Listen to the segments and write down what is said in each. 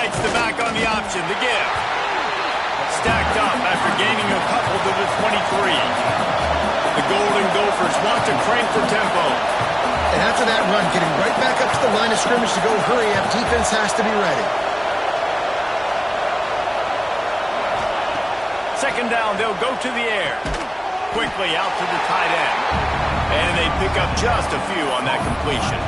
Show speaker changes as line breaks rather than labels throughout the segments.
decides to back on the option, the give. Stacked up after gaining a couple to the 23. The Golden Gophers want to crank the tempo.
And after that run, getting right back up to the line of scrimmage to go hurry up, defense has to be ready.
Second down, they'll go to the air. Quickly out to the tight end. And they pick up just a few on that completion.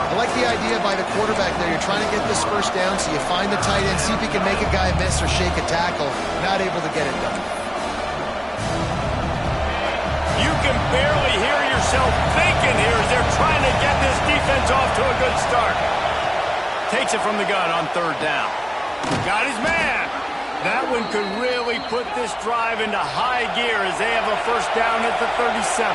I like the idea by the quarterback there. You're trying to get this first down, so you find the tight end, see if he can make a guy miss or shake a tackle. Not able to get it done.
You can barely hear yourself thinking here as they're trying to get this defense off to a good start. Takes it from the gun on third down. Got his man. That one could really put this drive into high gear as they have a first down at the 37.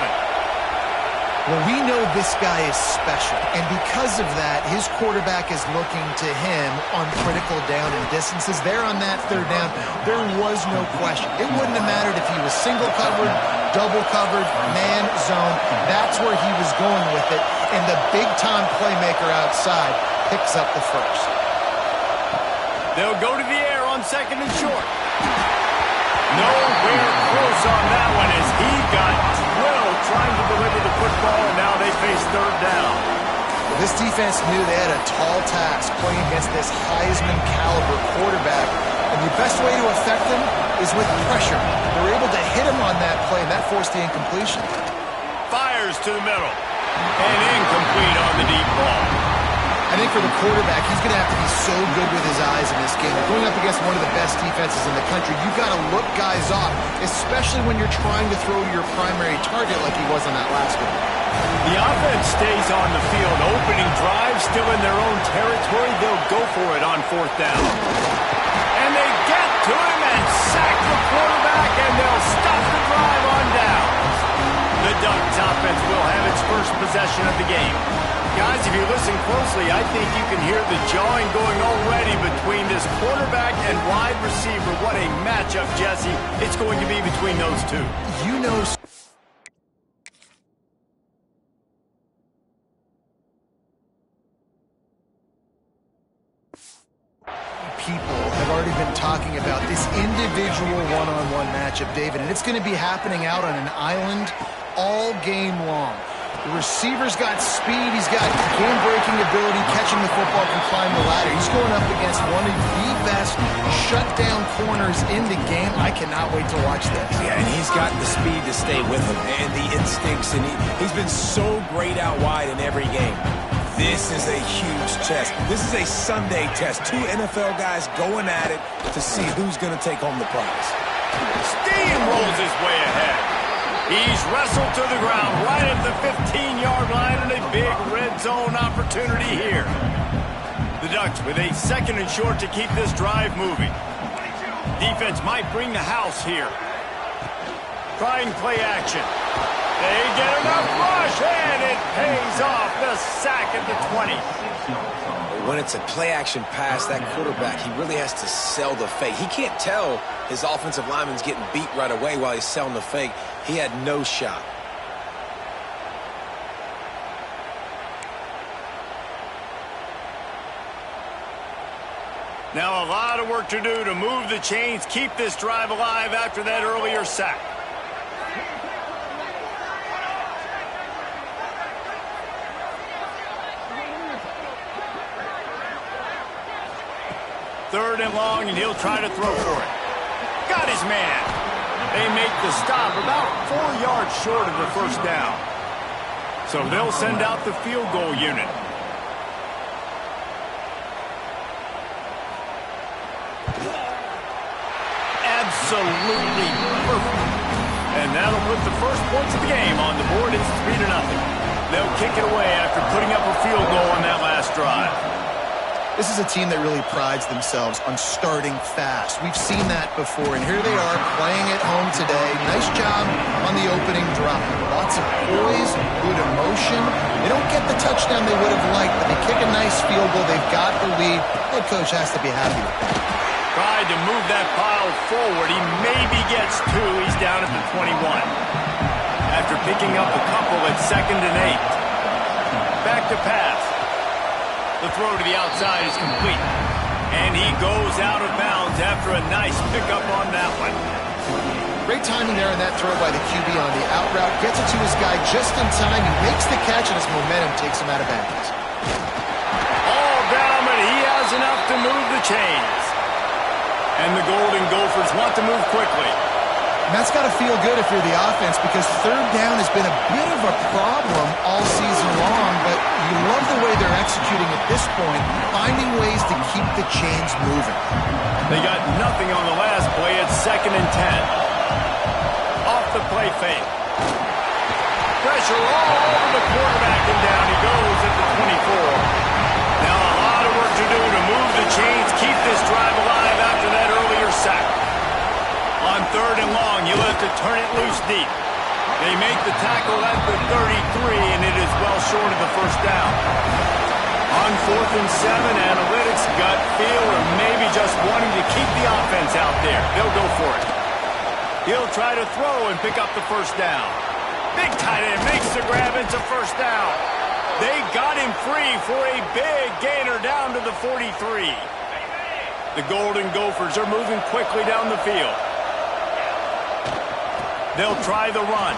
Well, we know this guy is special, and because of that, his quarterback is looking to him on critical down and distances. There on that third down, there was no question. It wouldn't have mattered if he was single covered, double covered, man zone. That's where he was going with it, and the big-time playmaker outside picks up the first.
They'll go to the air on second and short. Nowhere close on that one as he got drilled trying to deliver the football, and now they face third down.
This defense knew they had a tall task playing against this Heisman-caliber quarterback, and the best way to affect him is with pressure. They were able to hit him on that play, and that forced the incompletion.
Fires to the middle, and incomplete on the deep ball.
I think for the quarterback, he's going to have to be so good with his eyes in this game. Going up against one of the best defenses in the country, you've got to look guys off, especially when you're trying to throw to your primary target like he was on that last one.
The offense stays on the field. Opening drive, still in their own territory. They'll go for it on fourth down. And they get to him and sack the quarterback, and they'll stop the drive on down. The Ducks offense will have its first possession of the game. Guys, if you listen closely, I think you can hear the jawing going already between this quarterback and wide receiver. What a matchup, Jesse. It's going to be between those two.
You know... people have already been talking about this individual one-on-one matchup, David, and it's going to be happening out on an island all game long. The receiver's got speed, he's got game-breaking ability, catching the football, can climb the ladder. He's going up against one of the best shutdown corners in the game. I cannot wait to watch this.
Yeah, and he's got the speed to stay with him and the instincts, and he's been so great out wide in every game. This is a huge test. This is a Sunday test. Two NFL guys going at it to see who's going to take home the prize.
Steamrolls his way ahead. He's wrestled to the ground right at the 15-yard line, and a big red zone opportunity here. The Ducks with a second and short to keep this drive moving. Defense might bring the house here. Trying play action. They get enough rush, and it pays off. The sack at the 20.
When it's a play-action pass, that quarterback, he really has to sell the fake. He can't tell his offensive lineman's getting beat right away while he's selling the fake. He had no shot.
Now a lot of work to do to move the chains, keep this drive alive after that earlier sack. Third and long, and he'll try to throw for it. Got his man. They make the stop about 4 yards short of the first down. So they'll send out the field goal unit. Absolutely perfect. And that'll put the first points of the game on the board. It's 3-0. They'll kick it away after putting up a field goal on that last drive.
This is a team that really prides themselves on starting fast. We've seen that before, and here they are playing at home today. Nice job on the opening drive. Lots of poise, good emotion. They don't get the touchdown they would have liked, but they kick a nice field goal. They've got the lead. Head coach has to be happy with that.
Tried to move that pile forward. He maybe gets two. He's down at the 21. After picking up a couple at 2nd and 8. Back to pass. The throw to the outside is complete. And he goes out of bounds after a nice pickup on that one.
Great timing there in that throw by the QB on the out route. Gets it to his guy just in time. He makes the catch, and his momentum takes him out of bounds.
All down, but he has enough to move the chains. And the Golden Gophers want to move quickly.
And that's got to feel good if you're the offense, because third down has been a bit of a problem all season long, but you love the way they're executing at this point, finding ways to keep the chains moving.
They got nothing on the last play. It's 2nd and 10. Off the play fake. Pressure all over the quarterback, and down he goes at the 24. Now a lot of work to do to move the chains, keep this drive alive after that earlier sack. On 3rd and long, you'll have to turn it loose deep. They make the tackle at the 33, and it is well short of the first down. On 4th and 7, analytics, gut feel, or maybe just wanting to keep the offense out there. They'll go for it. He'll try to throw and pick up the first down. Big tight end makes the grab into first down. They got him free for a big gainer down to the 43. The Golden Gophers are moving quickly down the field. They'll try the run.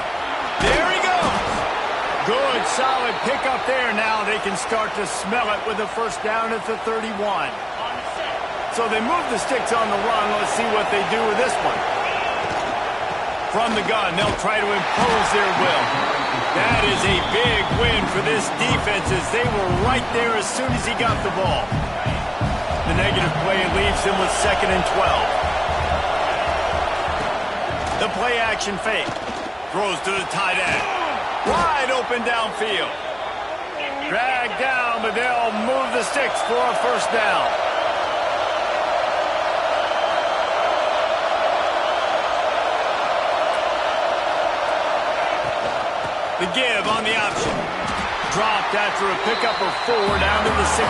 There he goes. Good, solid pickup there. Now they can start to smell it with the first down at the 31. So they move the sticks on the run. Let's see what they do with this one. From the gun, they'll try to impose their will. That is a big win for this defense, as they were right there as soon as he got the ball. The negative play leaves him with 2nd and 12. The play action fake. Throws to the tight end. Wide open downfield. Dragged down, but they'll move the sticks for a first down. The give on the option. Dropped after a pickup of 4 down to the 16.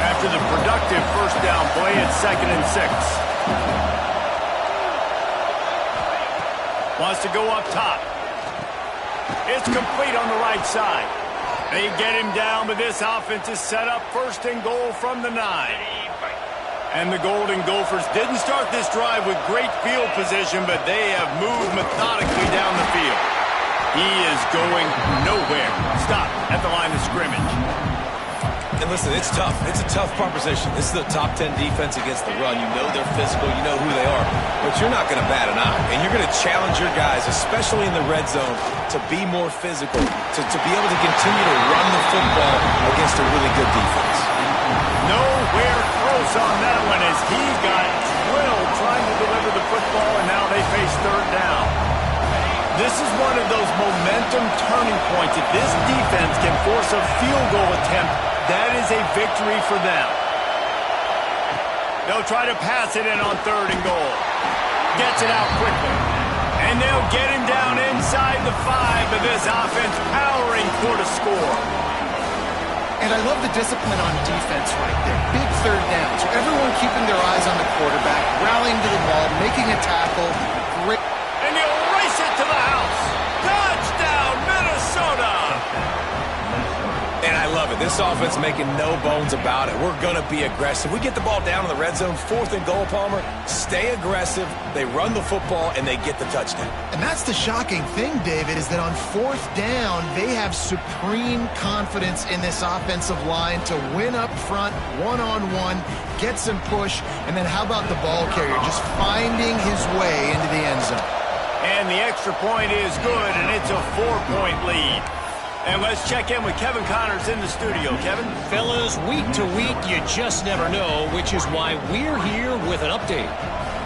After the productive first down play, it's 2nd and 6. Wants to go up top. It's complete on the right side. They get him down, but this offense is set up 1st and goal from the 9. And the Golden Gophers didn't start this drive with great field position, but they have moved methodically down the field. He is going nowhere. Stop at the line of scrimmage.
And listen, it's tough. It's a tough proposition. This is the top 10 defense against the run. You know they're physical. You know who they are. But you're not going to bat an eye. And you're going to challenge your guys, especially in the red zone, to be more physical, to be able to continue to run the football against a really good defense.
Nowhere close on that one, as he got drilled trying to deliver the football, and now they face 3rd down. This is one of those momentum turning points. If this defense can force a field goal attempt, that is a victory for them. They'll try to pass it in on 3rd and goal. Gets it out quickly. And they'll get him down inside the 5, but this offense powering for the score.
And I love the discipline on defense right there. Big 3rd down. So everyone keeping their eyes on the quarterback, rallying to the ball, making a tackle. Great.
And he'll race it to the house. Touchdown, Minnesota!
And I love it. This offense making no bones about it. We're going to be aggressive. We get the ball down in the red zone, 4th and goal, Palmer. Stay aggressive. They run the football, and they get the touchdown.
And that's the shocking thing, David, is that on 4th down, they have supreme confidence in this offensive line to win up front, one-on-one, get some push, and then how about the ball carrier just finding his way into the end zone.
And the extra point is good, and it's a 4-point lead. And let's check in with Kevin Connors in the studio. Kevin?
Fellas, week to week, you just never know, which is why we're here with an update.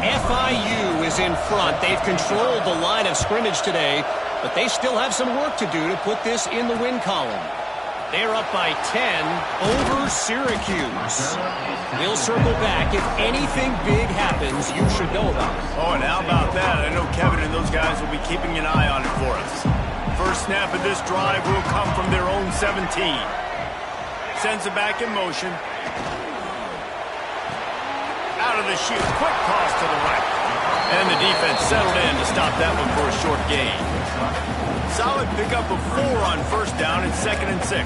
FIU is in front. They've controlled the line of scrimmage today, but they still have some work to do to put this in the win column. They're up by 10 over Syracuse. We'll circle back. If anything big happens, you should know about it.
Oh, and how about that? I know Kevin and those guys will be keeping an eye on it for us. First snap of this drive will come from their own 17. Sends it back in motion. Out of the chute. Quick toss to the right. And the defense settled in to stop that one for a short gain. Solid pickup of 4 on first down and 2nd and 6.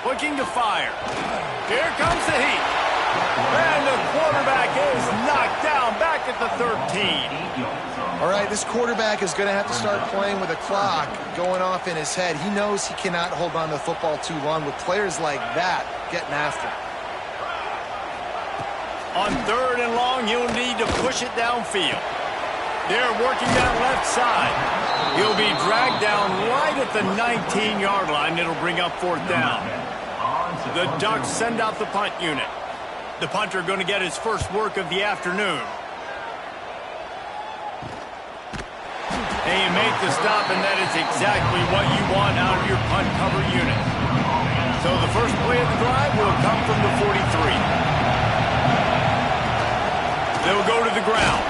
Looking to fire. Here comes the heat. And the quarterback is knocked down back at the 13.
All right, this quarterback is going to have to start playing with a clock going off in his head. He knows he cannot hold on to the football too long with players like that getting after him.
On 3rd and long, he'll need to push it downfield. They're working that left side. He'll be dragged down right at the 19-yard line. It'll bring up 4th down. The Ducks send out the punt unit. The punter going to get his first work of the afternoon. And you make the stop, and that is exactly what you want out of your punt cover unit. So the first play of the drive will come from the 43. They'll go to the ground.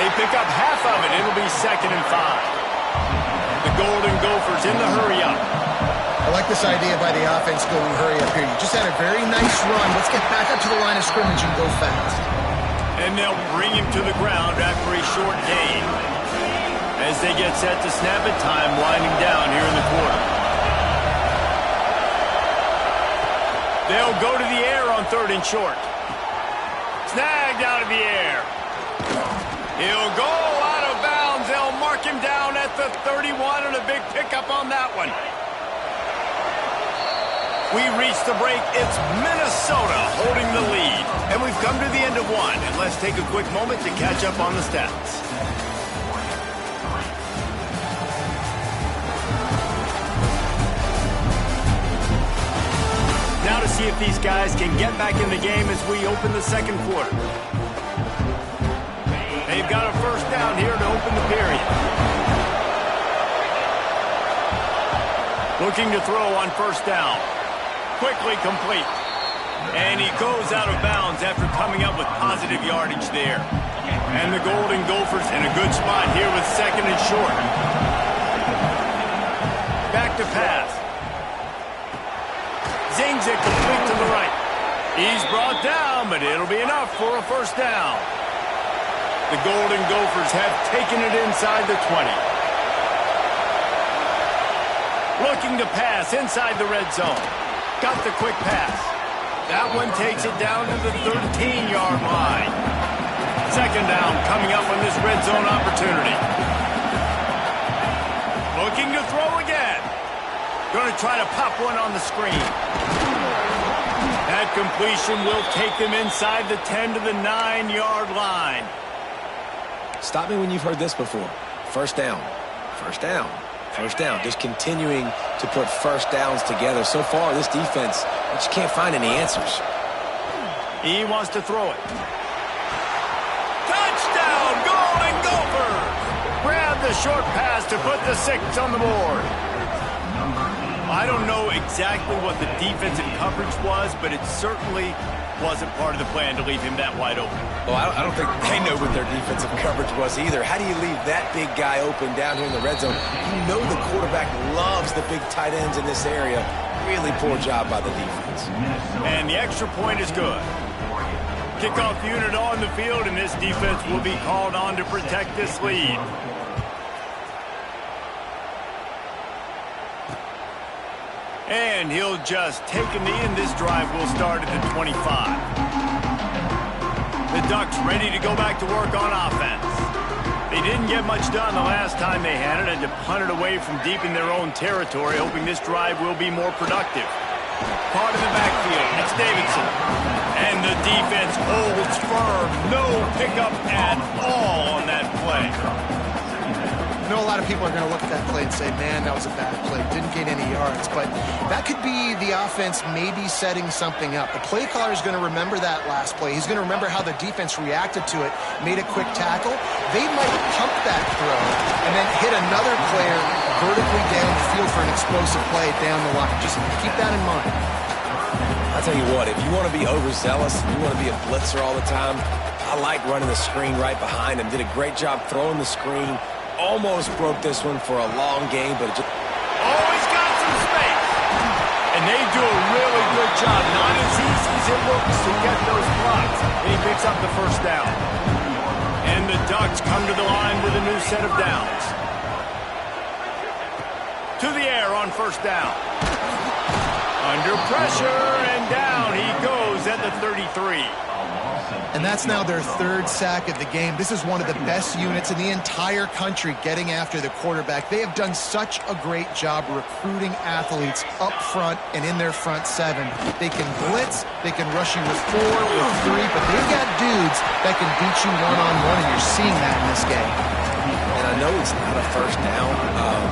They pick up half of it. It'll be 2nd and 5. The Golden Gophers in the hurry up.
I like this idea by the offense going hurry up here. You just had a very nice run. Let's get back up to the line of scrimmage and go fast.
And they'll bring him to the ground after a short gain as they get set to snap it, time winding down here in the quarter. They'll go to the air on 3rd and short. Snagged out of the air. He'll go out of bounds. They'll mark him down at the 31 and a big pickup on that one. We reach the break. It's Minnesota holding the lead. And we've come to the end of one. And let's take a quick moment to catch up on the stats. Now to see if these guys can get back in the game as we open the second quarter. They've got a first down here to open the period. Looking to throw on first down. Quickly complete. And he goes out of bounds after coming up with positive yardage there. And the Golden Gophers in a good spot here with 2nd and short. Back to pass. Zings it complete to the right. He's brought down, but it'll be enough for a first down. The Golden Gophers have taken it inside the 20. Looking to pass inside the red zone. Got the quick pass. That one takes it down to the 13-yard line. 2nd down coming up on this red zone opportunity. Looking to throw again. Going to try to pop one on the screen. That completion will take them inside the 10 to the 9-yard line.
Stop me when you've heard this before. First down. First down. First down. Just continuing to put first downs together. So far, this defense, you just can't find any answers.
He wants to throw it. Touchdown, Golden Gophers! Grab the short pass to put the 6 on the board. I don't know exactly what the defensive coverage was, but it certainly wasn't part of the plan to leave him that wide open.
Well, I don't think they know what their defensive coverage was either. How do you leave that big guy open down here in the red zone? You know the quarterback loves the big tight ends in this area. Really poor job by the defense.
And the extra point is good. Kickoff unit on the field, and this defense will be called on to protect this lead. And he'll just take a knee, and this drive will start at the 25. The Ducks ready to go back to work on offense. They didn't get much done the last time they had it, and to punt it away from deep in their own territory, hoping this drive will be more productive. Caught in the backfield, it's Davidson. And the defense holds firm. No pickup at all on that play.
I know a lot of people are going to look at that play and say, man, that was a bad play. Didn't gain any yards. But that could be the offense maybe setting something up. The play caller is going to remember that last play. He's going to remember how the defense reacted to it, made a quick tackle. They might pump that throw and then hit another player vertically down the field for an explosive play down the line. Just keep that in mind.
I'll tell you what, if you want to be overzealous, you want to be a blitzer all the time, I like running the screen right behind him. Did a great job throwing the screen. Almost broke this one for a long game, but it just...
Oh, he's got some space. And they do a really good job. Not as easy as it looks to get those blocks. And he picks up the first down. And the Ducks come to the line with a new set of downs. To the air on first down. Under pressure, and down he goes at the 33.
And that's now their third sack of the game. This is one of the best units in the entire country getting after the quarterback. They have done such a great job recruiting athletes up front and in their front seven. They can blitz, they can rush you with 4, with 3, but they've got dudes that can beat you one-on-one, and you're seeing that in this game.
And I know it's not a first down,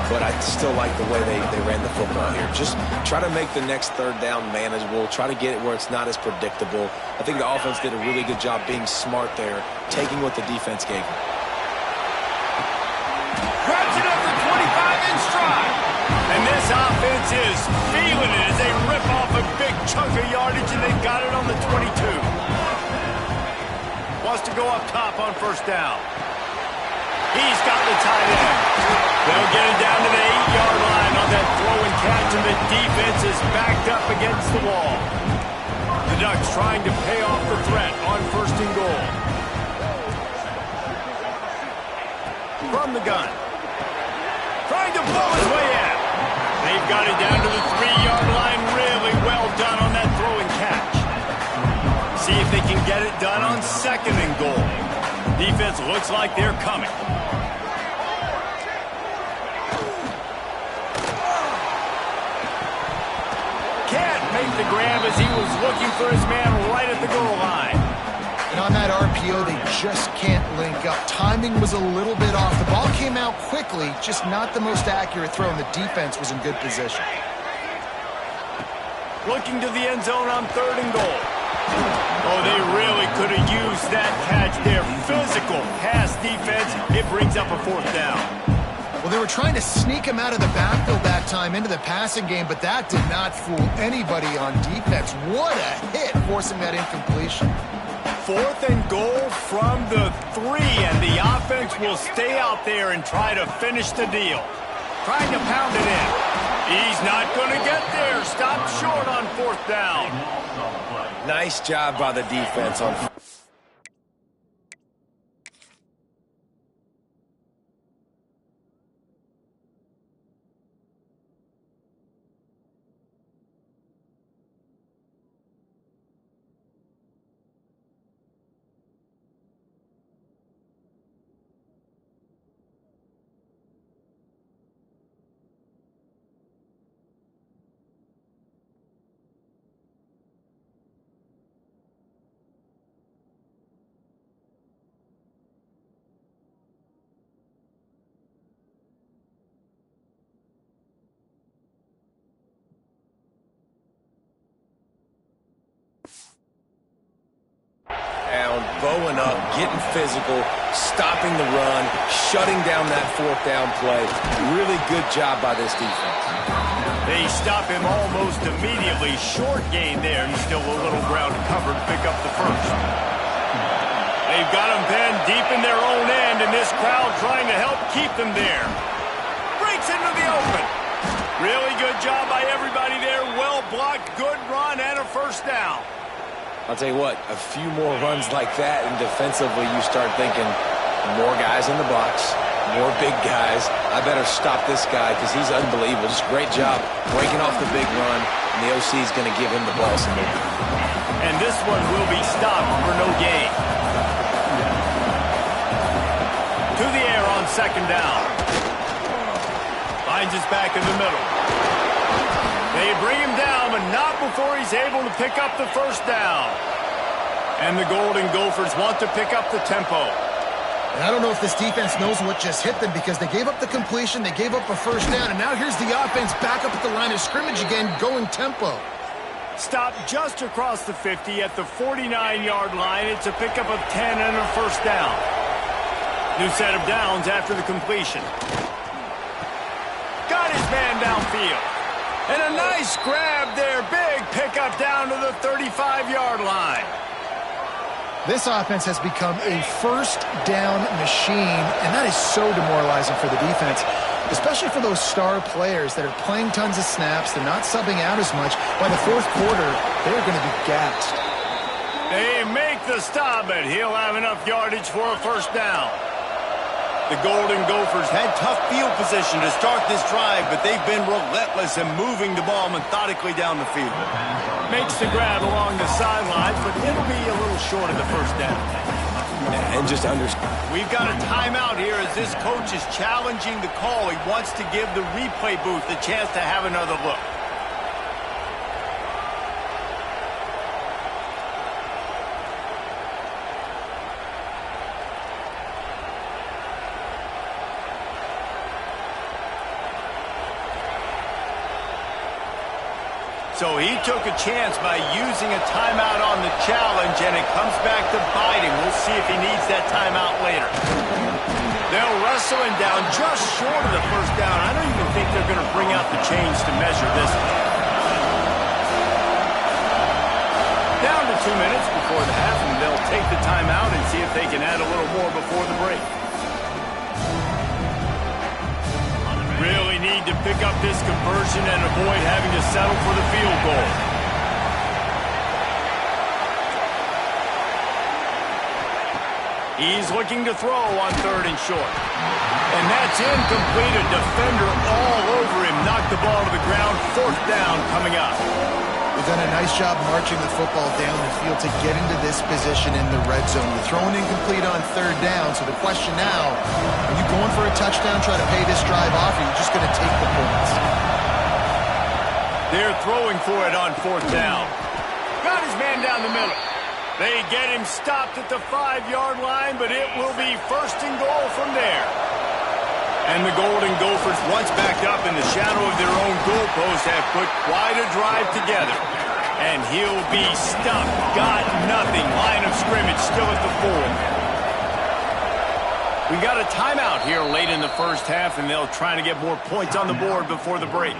but I still like the way they ran the football here. Just try to make the next third down manageable. Try to get it where it's not as predictable. I think the offense did a really good job being smart there, taking what the defense gave them.
Grabs it up for 25 in stride. And this offense is feeling it as they rip off a big chunk of yardage, and they've got it on the 22. Wants to go up top on first down. He's got the tight end. They'll get it down to the 8-yard line on that throw and catch, and the defense is backed up against the wall. The Ducks trying to pay off the threat on first and goal. From the gun. Trying to blow his way out. They've got it down to the 3-yard line. Really well done on that throw and catch. See if they can get it done on second and goal. Defense looks like they're coming. Can't make the grab as he was looking for his man right at the goal line.
And on that RPO, they just can't link up. Timing was a little bit off. The ball came out quickly, just not the most accurate throw, and the defense was in good position.
Looking to the end zone on third and goal. Oh, they really could have used that catch there. Physical pass defense. It brings up a fourth down.
Well, they were trying to sneak him out of the backfield that time into the passing game, but that did not fool anybody on defense. What a hit, forcing that incompletion.
Fourth and goal from the 3, and the offense will stay out there and try to finish the deal. Trying to pound it in. He's not going to get there. Stopped short on fourth down.
Nice job by the defense on. Bowing up, getting physical, stopping the run, shutting down that fourth down play. Really good job by this defense.
They stop him almost immediately. Short gain there, and still a little ground to cover to pick up the first. They've got him pinned deep in their own end, and this crowd trying to help keep them there. Breaks into the open. Really good job by everybody there. Well blocked, good run, and a first down.
I'll tell you what, a few more runs like that, and defensively you start thinking more guys in the box, more big guys. I better stop this guy because he's unbelievable. Just great job breaking off the big run, and the OC is going to give him the ball some more.
And this one will be stopped for no gain. To the air on second down. Finds his back in the middle. They bring him down, but not before he's able to pick up the first down. And the Golden Gophers want to pick up the tempo.
And I don't know if this defense knows what just hit them, because they gave up the completion, they gave up a first down, and now here's the offense back up at the line of scrimmage again, going tempo.
Stopped just across the 50 at the 49-yard line. It's a pickup of 10 and a first down. New set of downs after the completion. Got his man downfield. And a nice grab there. Big pickup down to the 35-yard line.
This offense has become a first down machine, and that is so demoralizing for the defense, especially for those star players that are playing tons of snaps. They're not subbing out as much. By the fourth quarter, they're going to be gassed.
They make the stop, but he'll have enough yardage for a first down. The Golden Gophers had tough field position to start this drive, but they've been relentless in moving the ball methodically down the field. Makes the grab along the sidelines, but it'll be a little short of the first down.
And just
We've got a timeout here as this coach is challenging the call. He wants to give the replay booth the chance to have another look. So he took a chance by using a timeout on the challenge, and it comes back to bite him. We'll see if he needs that timeout later. They'll wrestle him down just short of the first down. I don't even think they're going to bring out the chains to measure this one. Down to 2 minutes before the half, and they'll take the timeout and see if they can add a little more before the break. Really need to pick up this conversion and avoid having to settle for the field goal. He's looking to throw on 3rd and short. And that's incomplete. A defender all over him. Knocked the ball to the ground. 4th down coming up.
They've done a nice job marching the football down the field to get into this position in the red zone. You're throwing incomplete on 3rd down, so the question now, are you going for a touchdown, try to pay this drive off, or are you just going to take the points?
They're throwing for it on 4th down. Got his man down the middle. They get him stopped at the 5-yard line, but it will be 1st and goal from there. And the Golden Gophers, once backed up in the shadow of their own goalpost, have put quite a drive together. And he'll be stuck. Got nothing. Line of scrimmage still at the 4. We got a timeout here late in the first half, and they'll try to get more points on the board before the break.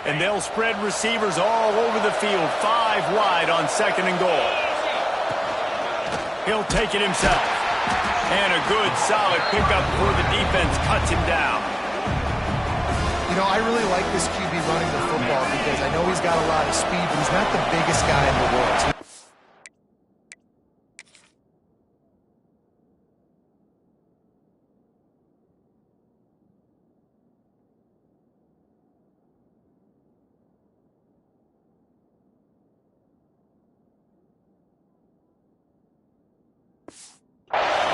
And they'll spread receivers all over the field, 5 wide on 2nd and goal. He'll take it himself. And a good, solid pickup before the defense cuts him down.
You know, I really like this QB running the football because I know he's got a lot of speed, but he's not the biggest guy in the world.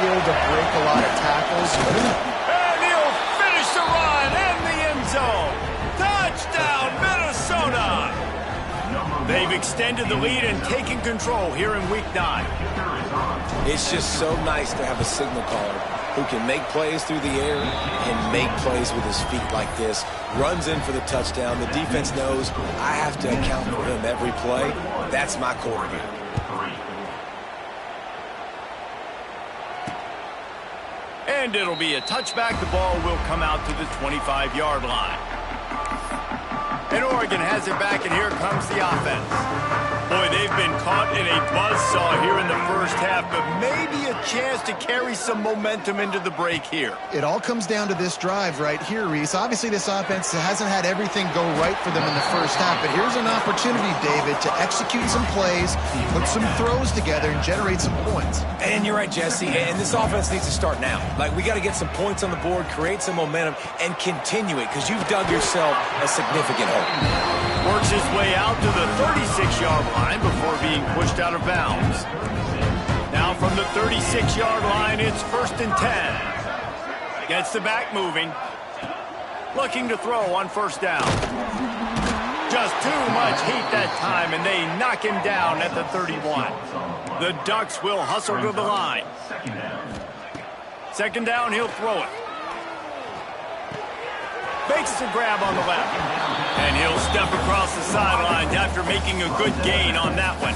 Able to break a lot of tackles.
And he'll finish the run in the end zone. Touchdown, Minnesota! They've extended the lead and taken control here in Week 9.
It's just so nice to have a signal caller who can make plays through the air and make plays with his feet like this. Runs in for the touchdown. The defense knows I have to account for him every play. That's my quarterback.
And it'll be a touchback. The ball will come out to the 25-yard line. And Oregon has it back, and here comes the offense. Boy, they've been caught in a buzzsaw here in the first half, but maybe a chance to carry some momentum into the break here.
It all comes down to this drive right here, Reese. Obviously, this offense hasn't had everything go right for them in the first half, but here's an opportunity, David, to execute some plays, put some throws together, and generate some points.
And you're right, Jesse, and this offense needs to start now. Like, we got to get some points on the board, create some momentum, and continue it, because you've dug yourself a significant hole.
Works his way out to the 36-yard line before being pushed out of bounds. Now from the 36-yard line, it's 1st and 10. Gets the back moving. Looking to throw on 1st down. Just too much heat that time, and they knock him down at the 31. The Ducks will hustle to the line. 2nd down, he'll throw it. Makes the grab on the left. And he'll step across the sidelines after making a good gain on that one.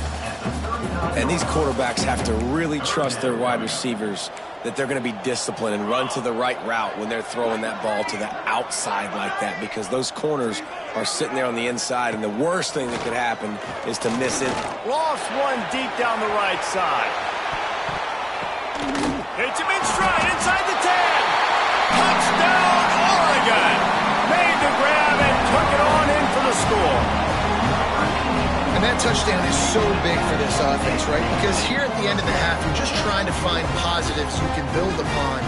And these quarterbacks have to really trust their wide receivers that they're going to be disciplined and run to the right route when they're throwing that ball to the outside like that, because those corners are sitting there on the inside, and the worst thing that could happen is to miss it.
Lost one deep down the right side. Hits him in stride inside the 10. Touchdown, Oregon! Made the grab and took it on in for the score.
And that touchdown is so big for this offense, right? Because here at the end of the half, you're just trying to find positives you can build upon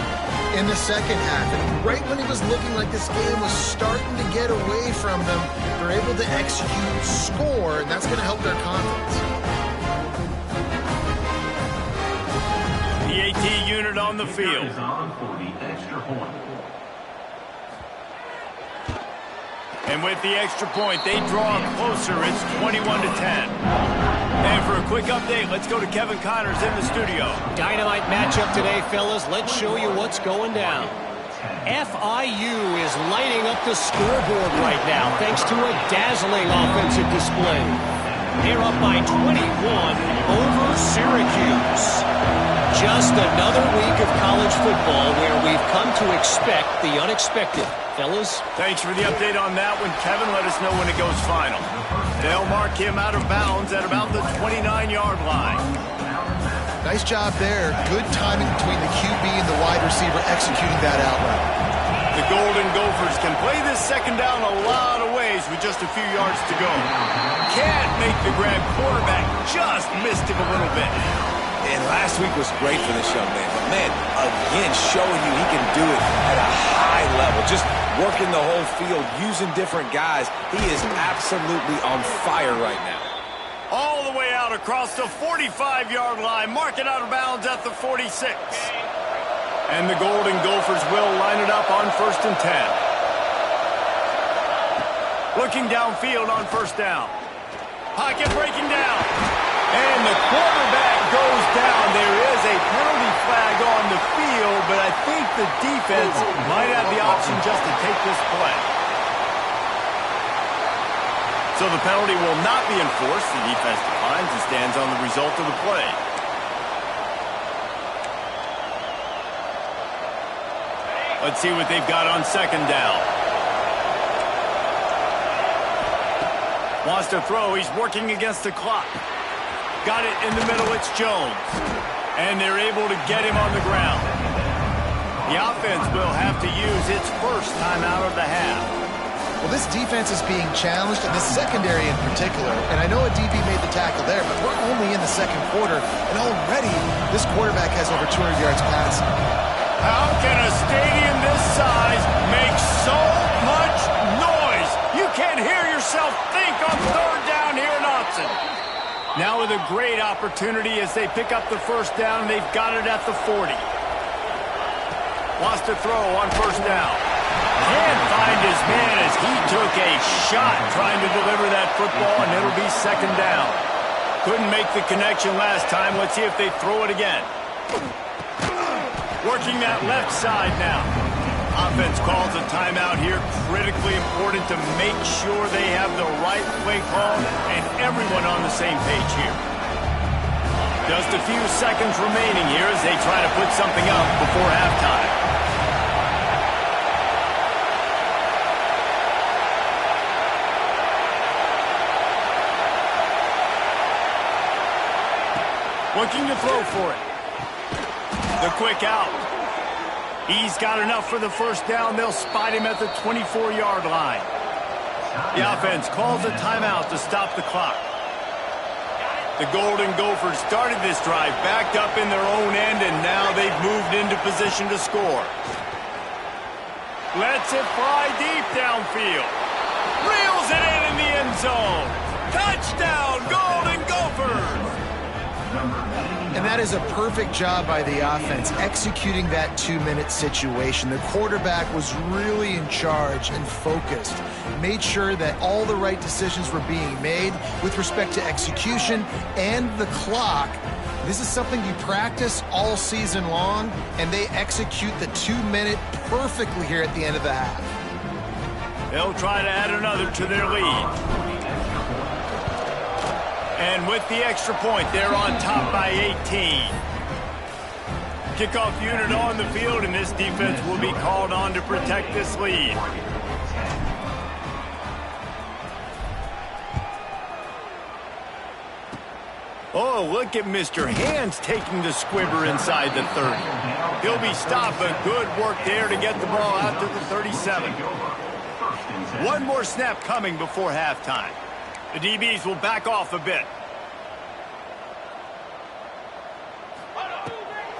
in the second half. And right when it was looking like this game was starting to get away from them, they're able to execute, score, and that's going to help their confidence.
The AT unit on the field. And with the extra point, they draw closer. It's 21-10. And for a quick update, let's go to Kevin Connors in the studio.
Dynamite matchup today, fellas. Let's show you what's going down. FIU is lighting up the scoreboard right now thanks to a dazzling offensive display. They're up by 21 over Syracuse. Just another week of college football where we've come to expect the unexpected. Fellas?
Thanks for the update on that one, Kevin. Let us know when it goes final. They'll mark him out of bounds at about the 29-yard line.
Nice job there. Good timing between the QB and the wide receiver executing that out route.
The Golden Gophers can play this second down a lot of ways with just a few yards to go. Can't make the grab. Quarterback just missed him a little bit.
And last week was great for this young man. But, man, again, showing you he can do it at a high level. Just working the whole field, using different guys. He is absolutely on fire right now.
All the way out across the 45-yard line. Mark it out of bounds at the 46. And the Golden Gophers will line it up on 1st and 10. Looking downfield on first down. Pocket breaking down. And the quarterback goes down. There is a penalty flag on the field, but I think the defense might have the option just to take this play. So the penalty will not be enforced. The defense declines and stands on the result of the play. Let's see what they've got on second down. Wants to throw. He's working against the clock. Got it in the middle. It's Jones. And they're able to get him on the ground. The offense will have to use its first time out of the half.
Well, this defense is being challenged, and the secondary in particular. And I know a DB made the tackle there, but we're only in the second quarter, and already this quarterback has over 200 yards passing.
How can a stadium this size make so much noise? You can't hear yourself think on third down here in Autzen. Now with a great opportunity as they pick up the first down, and they've got it at the 40. Wants to throw on first down. Can't find his man as he took a shot trying to deliver that football, and it'll be second down. Couldn't make the connection last time. Let's see if they throw it again. Working that left side now. Offense calls a timeout here. Critically important to make sure they have the right play call and everyone on the same page here. Just a few seconds remaining here as they try to put something up before halftime. Looking to throw for it. The quick out. He's got enough for the first down. They'll spot him at the 24-yard line. The offense calls a timeout to stop the clock. The Golden Gophers started this drive backed up in their own end, and now they've moved into position to score. Lets it fly deep downfield. Reels it in the end zone. Touchdown, Golden Gophers!
And that is a perfect job by the offense, executing that 2-minute situation. The quarterback was really in charge and focused. Made sure that all the right decisions were being made with respect to execution and the clock. This is something you practice all season long, and they execute the 2-minute perfectly here at the end of the half.
They'll try to add another to their lead. And with the extra point, they're on top by 18. Kickoff unit on the field, and this defense will be called on to protect this lead. Oh, look at Mr. Hands taking the squibber inside the 30. He'll be stopped, but good work there to get the ball out to the 37. One more snap coming before halftime. The DBs will back off a bit.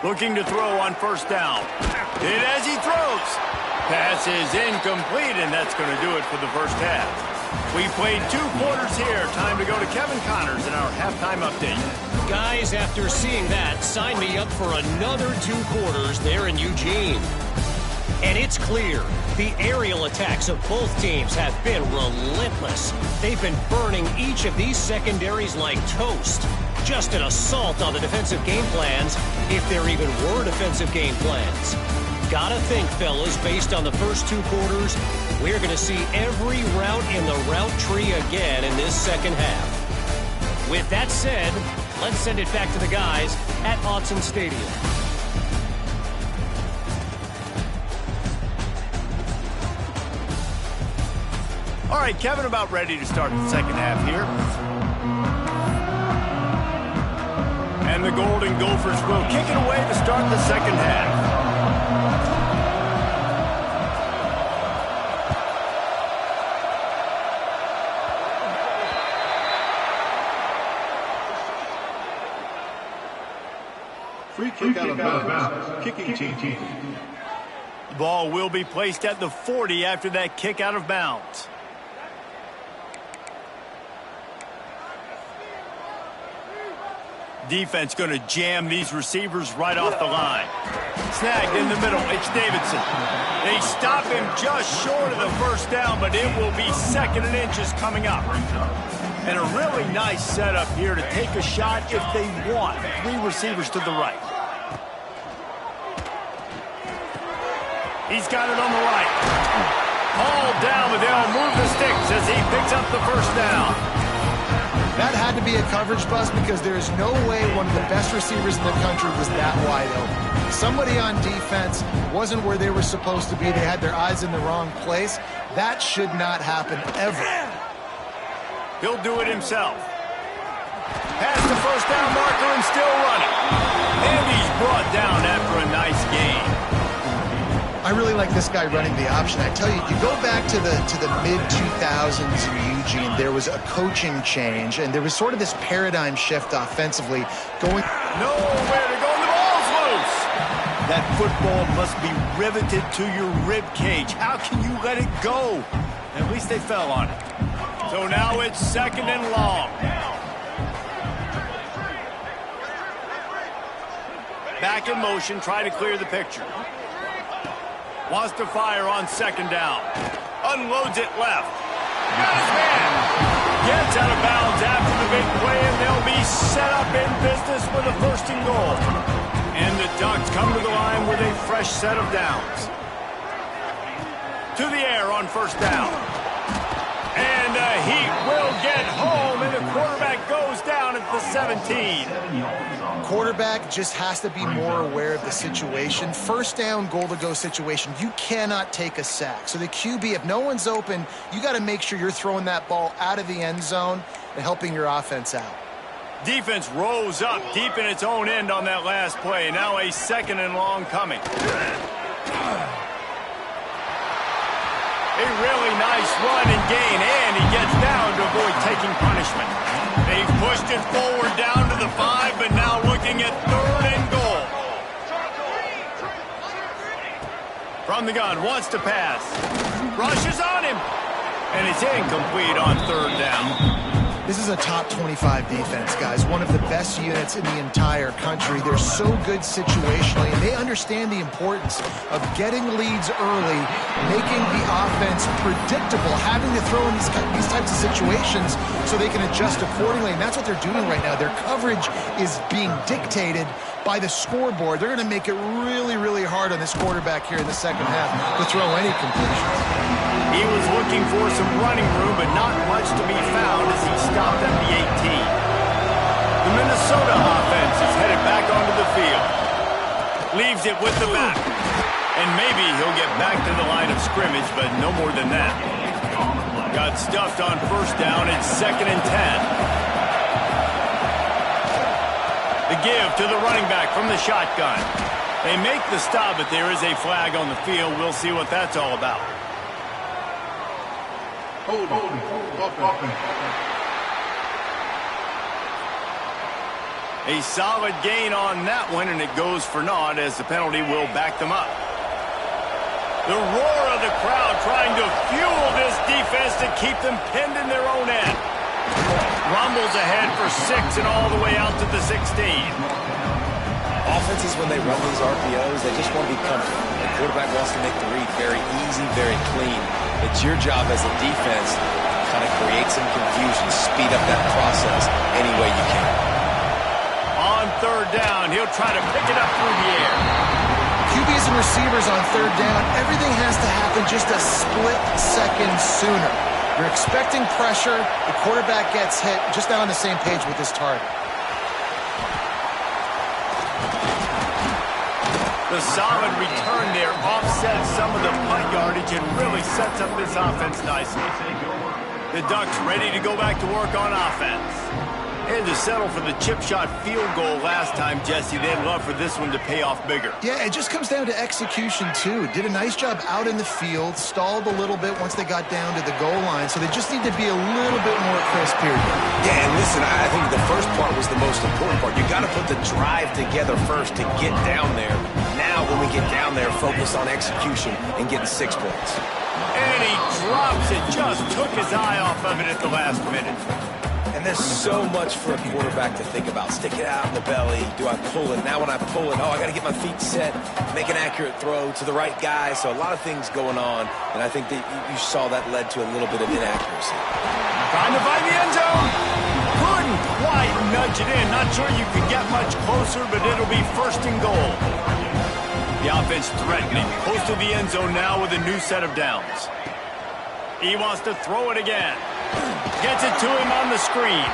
Looking to throw on first down. Hit as he throws. Pass is incomplete, and that's going to do it for the first half. We played 2 quarters here. Time to go to Kevin Connors in our halftime update.
Guys, after seeing that, sign me up for another 2 quarters there in Eugene. And it's clear, the aerial attacks of both teams have been relentless. They've been burning each of these secondaries like toast. Just an assault on the defensive game plans, if there even were defensive game plans. Gotta think, fellas, based on the first 2 quarters, we're going to see every route in the route tree again in this second half. With that said, let's send it back to the guys at Autzen Stadium.
All right, Kevin, about ready to start the second half here. And the Golden Gophers will kick it away to start the second half.
Free kick out of bounds. Kicking team.
The ball will be placed at the 40 after that kick out of bounds. Defense going to jam these receivers right off the line. Snagged in the middle. It's Davidson. They stop him just short of the first down, but it will be 2nd and inches coming up. And a really nice setup here to take a shot if they want. 3 receivers to the right. He's got it on the right. All down, but they'll move the sticks as he picks up the first down.
That had to be a coverage bust because there is no way one of the best receivers in the country was that wide open. Somebody on defense wasn't where they were supposed to be. They had their eyes in the wrong place. That should not happen ever.
He'll do it himself. Past the first down marker and still running. And he's brought down after a nice gain.
I really like this guy running the option. I tell you, you go back to the mid-2000s in Eugene, there was a coaching change, and there was sort of this paradigm shift offensively going.
Nowhere to go, and the ball's loose. That football must be riveted to your rib cage. How can you let it go? At least they fell on it. So now it's 2nd and long. Back in motion, try to clear the picture. Wants to fire on 2nd down. Unloads it left. Got his man. Gets out of bounds after the big play, and they'll be set up in business with a 1st and goal. And the Ducks come to the line with a fresh set of downs. To the air on 1st down. And he will get home, and the quarterback goes down at the 17.
Quarterback just has to be more aware of the situation. 1st down, goal to go situation. You cannot take a sack. So the QB, if no one's open, you got to make sure you're throwing that ball out of the end zone and helping your offense out.
Defense rose up deep in its own end on that last play. Now a 2nd and long coming. A really nice run and gain, and he gets down to avoid taking punishment. They've pushed it forward down to the 5, but now looking at 3rd and goal. From the gun, wants to pass. Rushes on him, and it's incomplete on 3rd down.
This is a top 25 defense, guys. One of the best units in the entire country. They're so good situationally, and they understand the importance of getting leads early, making the offense predictable, having to throw in these types of situations so they can adjust accordingly, and that's what they're doing right now. Their coverage is being dictated by the scoreboard. They're going to make it really, really hard on this quarterback here in the second half to throw any completions.
He was looking for some running room, but not much to be found as he stopped at the 18. The Minnesota offense is headed back onto the field. Leaves it with the back. And maybe he'll get back to the line of scrimmage, but no more than that. Got stuffed on 1st down. It's 2nd and 10. The give to the running back from the shotgun. They make the stop, but there is a flag on the field. We'll see what that's all about. A solid gain on that one, and it goes for naught as the penalty will back them up. The roar of the crowd trying to fuel this defense to keep them pinned in their own end. Rumbles ahead for 6 and all the way out to the 16.
Offenses, when they run these RPOs, they just want to be comfortable. The quarterback wants to make the read very easy, very clean. It's your job as a defense to kind of create some confusion, speed up that process any way you can.
On third down, he'll try to pick it up through the air.
QBs and receivers on third down, everything has to happen just a split second sooner. You're expecting pressure, the quarterback gets hit, just not on the same page with his target.
The solid return there offsets some of the punt yardage and really sets up this offense nicely. The Ducks ready to go back to work on offense. And to settle for the chip shot field goal last time, Jesse, they'd love for this one to pay off bigger.
Yeah, it just comes down to execution, too. Did a nice job out in the field, stalled a little bit once they got down to the goal line, so they just need to be a little bit more crisp here.
Yeah, and listen, I think the first part was the most important part. You got to put the drive together first to get down there. Now, when we get down there, focus on execution and getting 6 points.
And he drops it, just took his eye off of it at the last minute.
And there's so much for a quarterback to think about. Stick it out in the belly. Do I pull it? Now when I pull it, I got to get my feet set, make an accurate throw to the right guy. So a lot of things going on, and I think that you saw that led to a little bit of inaccuracy.
Trying to find the end zone. Couldn't quite nudge it in. Not sure you could get much closer, but it'll be 1st and goal. The offense threatening. Close to the end zone now with a new set of downs. He wants to throw it again. Gets it to him on the screen.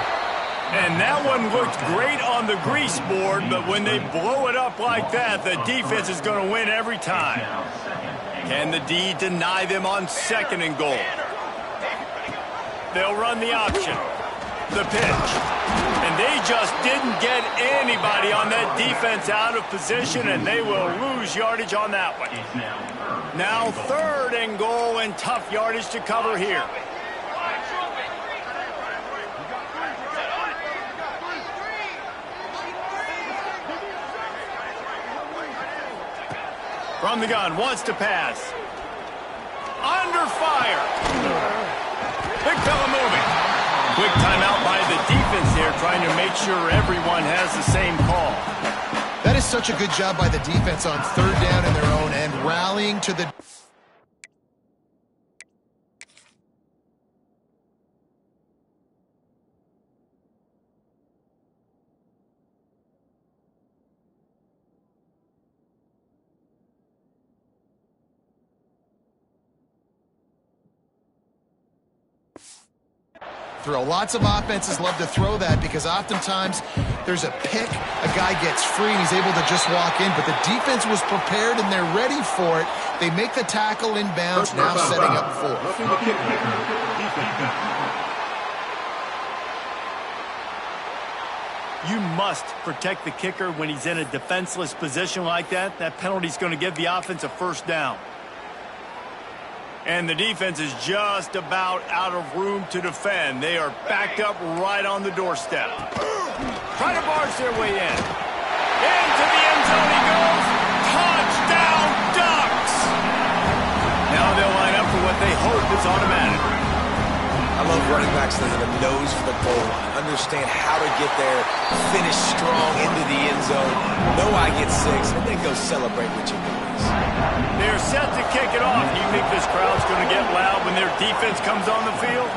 And that one looked great on the grease board, but when they blow it up like that, the defense is going to win every time. Can the D deny them on 2nd and goal? They'll run the option. The pitch. And they just didn't get anybody on that defense out of position, and they will lose yardage on that one. Now 3rd and goal, and tough yardage to cover here. From the gun, wants to pass. Under fire. Big fella moving. Quick timeout by the defense there, trying to make sure everyone has the same call.
That is such a good job by the defense on third down in their own end, rallying to the... Lots of offenses love to throw that because oftentimes there's a pick, a guy gets free, and he's able to just walk in, but the defense was prepared and they're ready for it. They make the tackle inbounds, now setting up 4.
You must protect the kicker when he's in a defenseless position like that. That penalty's going to give the offense a 1st down. And the defense is just about out of room to defend. They are backed up right on the doorstep. Trying to barge their way in. Into the end zone he goes. Touchdown, Ducks! Now they'll line up for what they hope is automatic.
I love running backs that have a nose for the goal line. Understand how to get there, finish strong into the end zone, know I get 6, and then go celebrate with your boys.
They're set to kick it off. Do you think this crowd's going to get loud when their defense comes on the field?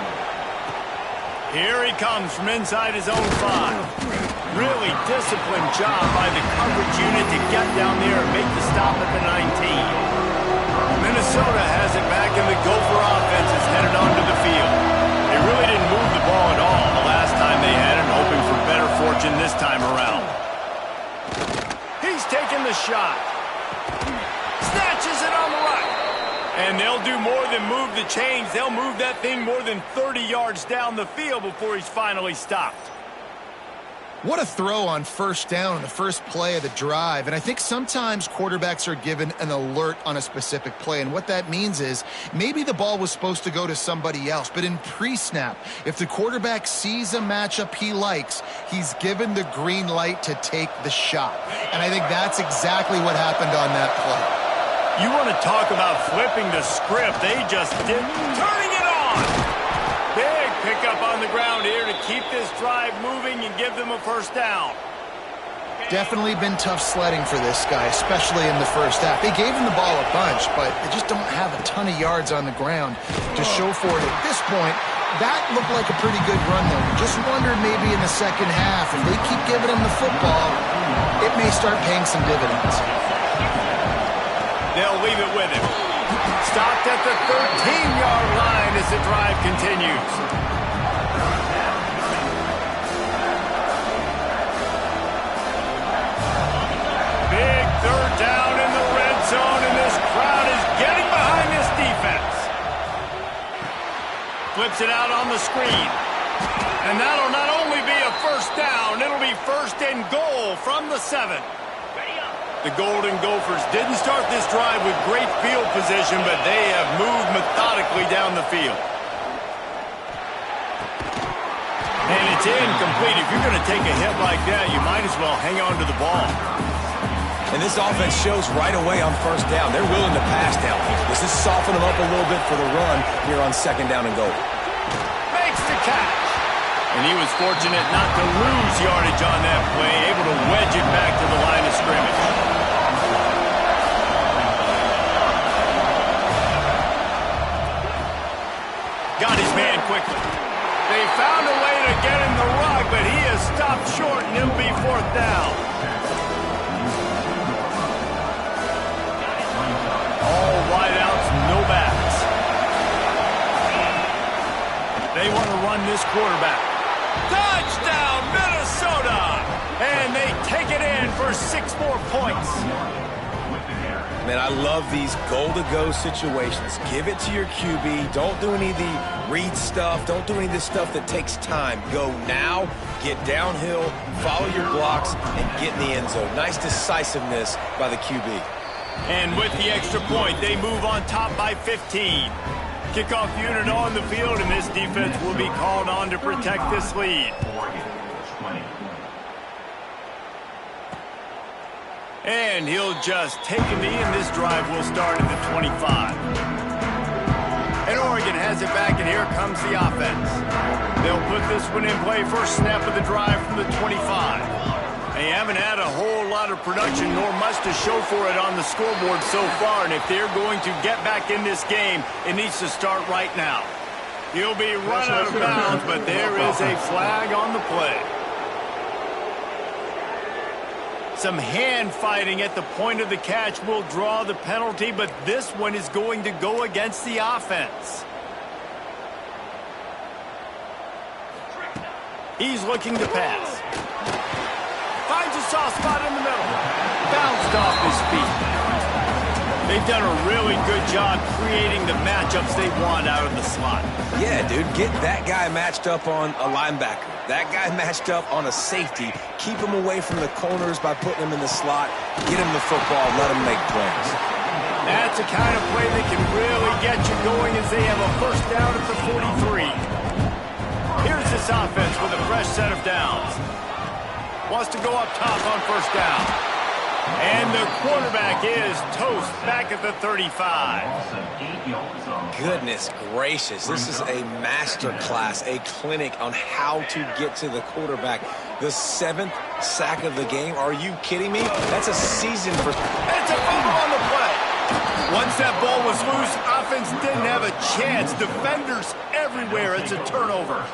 Here he comes from inside his own 5. Really disciplined job by the coverage unit to get down there and make the stop at the 19. Minnesota has it back, and the Gopher offense is headed onto the field. They really didn't move the ball at all the last time they had it, hoping for better fortune this time around. He's taking the shot. Snatches it on the right. And they'll do more than move the chains. They'll move that thing more than 30 yards down the field before he's finally stopped.
What a throw on first down in the first play of the drive. And I think sometimes quarterbacks are given an alert on a specific play. And what that means is maybe the ball was supposed to go to somebody else. But in pre-snap, if the quarterback sees a matchup he likes, he's given the green light to take the shot. And I think that's exactly what happened on that play.
You want to talk about flipping the script. They just did. Turning it on. Big pickup on the ground here to keep this drive moving and give them a first down.
Definitely been tough sledding for this guy, especially in the first half. They gave him the ball a bunch, but they just don't have a ton of yards on the ground to show for it at this point. That looked like a pretty good run, though. Just wondered maybe in the second half, if they keep giving him the football, it may start paying some dividends.
They'll leave it with him. Stopped at the 13-yard line as the drive continues. Big third down in the red zone, and this crowd is getting behind this defense. Flips it out on the screen. And that'll not only be a first down, it'll be first and goal from the 7. The Golden Gophers didn't start this drive with great field position, but they have moved methodically down the field. And it's incomplete. If you're going to take a hit like that, you might as well hang on to the ball.
And this offense shows right away on first down. They're willing to pass down. This is soften them up a little bit for the run here on second down and goal.
Makes the catch. And he was fortunate not to lose yardage on that play, able to wedge it back to the line of scrimmage. Got his man quickly. They found a way to get him the rug, but he has stopped short, and it'll be fourth down. All wideouts, no backs. They want to run this quarterback. Touchdown, Minnesota! And they take it in for 6 more points.
Man, I love these goal-to-go situations. Give it to your QB. Don't do any of the read stuff. Don't do any of this stuff that takes time. Go now, get downhill, follow your blocks, and get in the end zone. Nice decisiveness by the QB.
And with the extra point, they move on top by 15. Kickoff unit on the field, and this defense will be called on to protect this lead. And he'll just take a knee, and this drive will start at the 25. And Oregon has it back, and here comes the offense. They'll put this one in play first snap of the drive from the 25. They haven't had a whole lot of production, nor much to show for it on the scoreboard so far, and if they're going to get back in this game, it needs to start right now. He'll be run out of bounds, but there is a flag on the play. Some hand fighting at the point of the catch will draw the penalty, but this one is going to go against the offense. He's looking to pass. Finds a soft spot in the middle. Bounced off his feet. They've done a really good job creating the matchups they want out of the slot.
Yeah, dude, get that guy matched up on a linebacker. That guy matched up on a safety. Keep him away from the corners by putting him in the slot. Get him the football. Let him make plays.
That's the kind of play that can really get you going as they have a first down at the 43. Here's this offense with a fresh set of downs. Wants to go up top on first down. And the quarterback is toast back at the 35.
Goodness gracious. This is a master class, a clinic on how to get to the quarterback. The 7th sack of the game. Are you kidding me? That's a season for...
It's a fumble on the play. Once that ball was loose, offense didn't have a chance. Defenders everywhere. It's a turnover.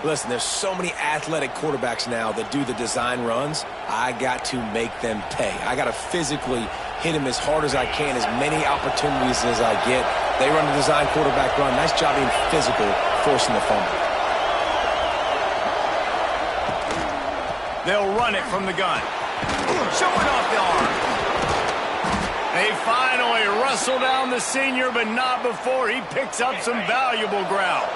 Listen, there's so many athletic quarterbacks now that do the design runs. I got to make them pay. I got to physically hit them as hard as I can, as many opportunities as I get. They run the design quarterback run. Nice job being physical, forcing the fumble.
They'll run it from the gun. Showing off the arm. They finally wrestle down the senior, but not before he picks up some valuable ground.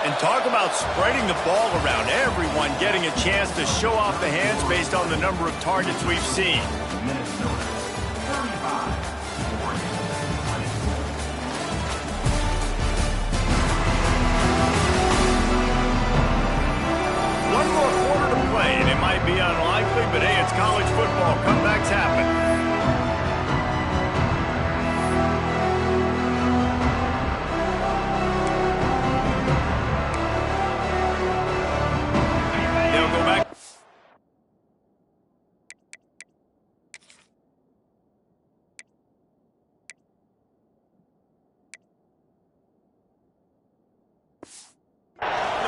And talk about spreading the ball around. Everyone getting a chance to show off the hands based on the number of targets we've seen. One more quarter to play, and it might be unlikely, but hey, it's college football. Comebacks happen.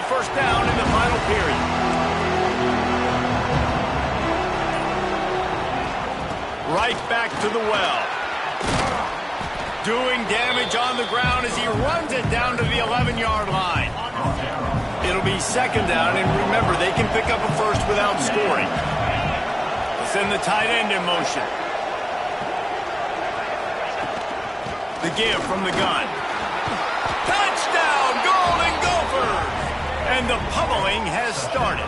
First down in the final period. Right back to the well. Doing damage on the ground as he runs it down to the 11-yard line. It'll be second down, and remember, they can pick up a first without scoring. Let's send the tight end in motion. The give from the gun. Touchdown, Golden Gophers! And the pummeling has started.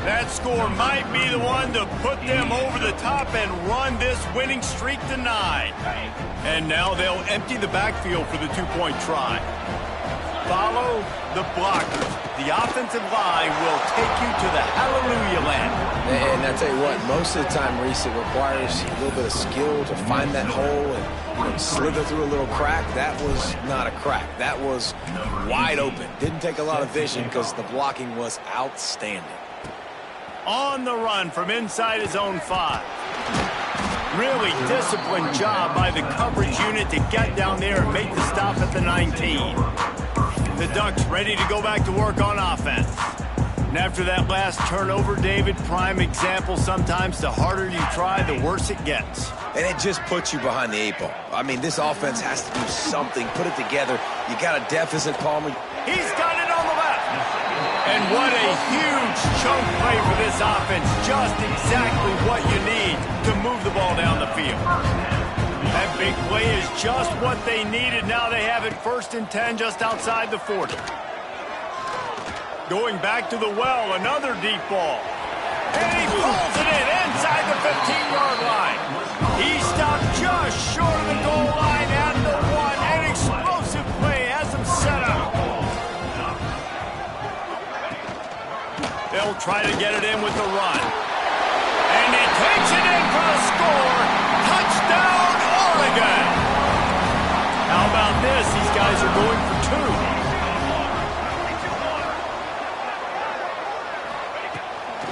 That score might be the one to put them over the top and run this winning streak to 9. And now they'll empty the backfield for the two-point try. Follow the blockers. The offensive line will take you to the hallelujah land.
And I tell you what, most of the time, Reese, it requires a little bit of skill to find that hole and slither through a little crack. That was not a crack. That was wide open. Didn't take a lot of vision because the blocking was outstanding.
On the run from inside his own 5. Really disciplined job by the coverage unit to get down there and make the stop at the 19. The Ducks ready to go back to work on offense. And after that last turnover, David, prime example, sometimes the harder you try, the worse it gets.
And it just puts you behind the 8 ball. I mean, this offense has to do something, put it together. You got a deficit, Palmer.
He's got it on the left. And what a huge chunk play for this offense. Just exactly what you need to move the ball down the field. That big play is just what they needed. Now they have it 1st and 10 just outside the 40. Going back to the well, another deep ball. And he pulls it in inside the 15-yard line. He stopped just short of the goal line at the 1. An explosive play has him set up. They'll try to get it in with the run. And he takes it in for a score. Touchdown, Oregon. How about this? These guys are going for 2.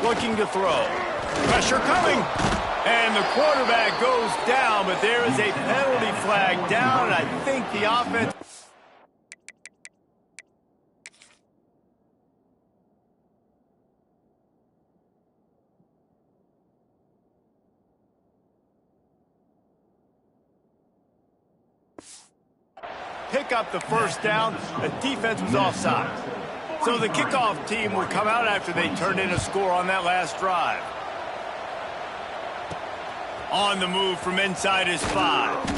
Looking to throw. Pressure coming. And the quarterback goes down, but there is a penalty flag down, and I think the offense... pick up the first down. The defense was offside. So the kickoff team will come out after they turned in a score on that last drive. On the move from inside his 5.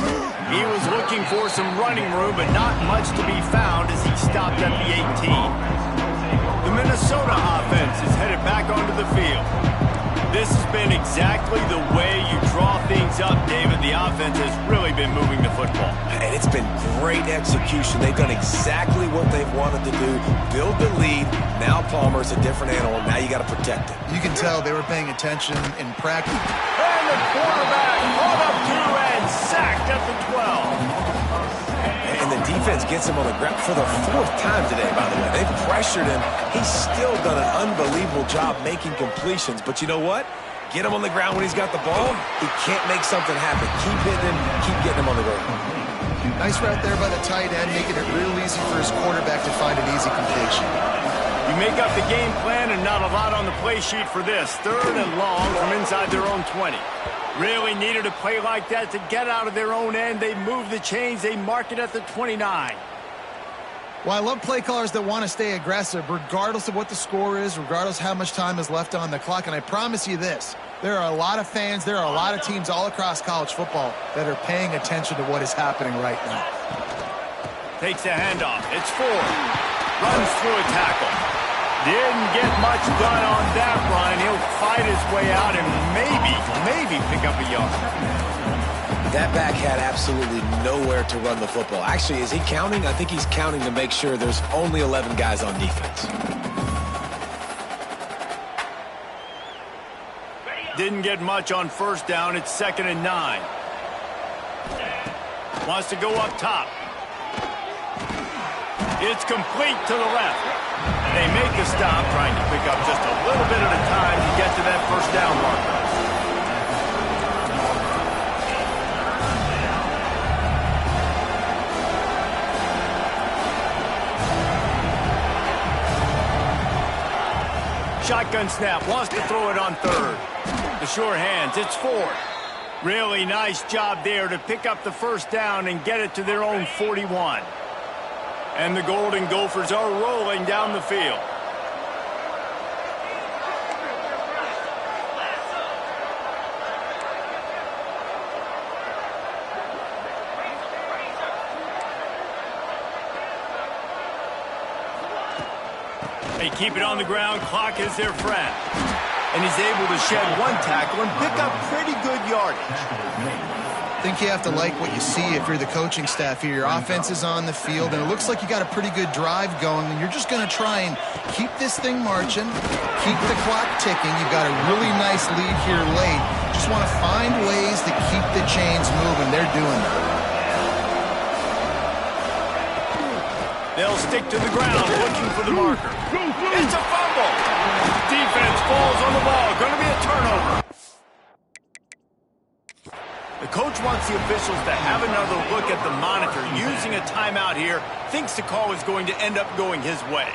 He was looking for some running room, but not much to be found as he stopped at the 18. The Minnesota offense is headed back onto the field. This has been exactly the way you draw things up, David. The offense has really been moving the football.
And it's been great execution. They've done exactly what they've wanted to do. Build the lead. Now Palmer's a different animal. Now you got to protect it.
You can tell they were paying attention in practice.
And the quarterback caught up to and sacked at the 12.
And the defense gets him on the ground for the 4th time today, by the way. They've pressured him. He's still done an unbelievable job making completions. But you know what? Get him on the ground when he's got the ball. He can't make something happen. Keep hitting him. Keep getting him on the ground.
Nice route there by the tight end, making it real easy for his quarterback to find an easy completion.
You make up the game plan and not a lot on the play sheet for this. 3rd and long from inside their own 20. Really needed a play like that to get out of their own end. They move the chains. They mark it at the 29.
Well, I love play callers that want to stay aggressive, regardless of what the score is, regardless how much time is left on the clock. And I promise you this, there are a lot of fans, there are a lot of teams all across college football that are paying attention to what is happening right now.
Takes a handoff. It's 4. Runs through a tackle. Didn't get much done on that run. He'll fight his way out and maybe pick up a yard.
That back had absolutely nowhere to run the football. Actually, is he counting? I think he's counting to make sure there's only 11 guys on defense.
Didn't get much on first down. It's 2nd and 9. Wants to go up top. It's complete to the left. They make a stop, trying to pick up just a little bit at a time to get to that first down marker. Shotgun snap, wants to throw it on 3rd. The sure hands, it's 4th. Really nice job there to pick up the first down and get it to their own 41. And the Golden Gophers are rolling down the field. They keep it on the ground. Clock is their friend. And he's able to shed one tackle and pick up pretty good yardage.
I think you have to like what you see if you're the coaching staff here. Your offense is on the field, and it looks like you got a pretty good drive going, and you're just going to try and keep this thing marching, keep the clock ticking. You've got a really nice lead here late. Just want to find ways to keep the chains moving. They're doing that.
They'll stick to the ground looking for the marker. It's a fumble. Defense falls on the ball. Going to be a turnover. The coach wants the officials to have another look at the monitor. Using a timeout here, thinks the call is going to end up going his way.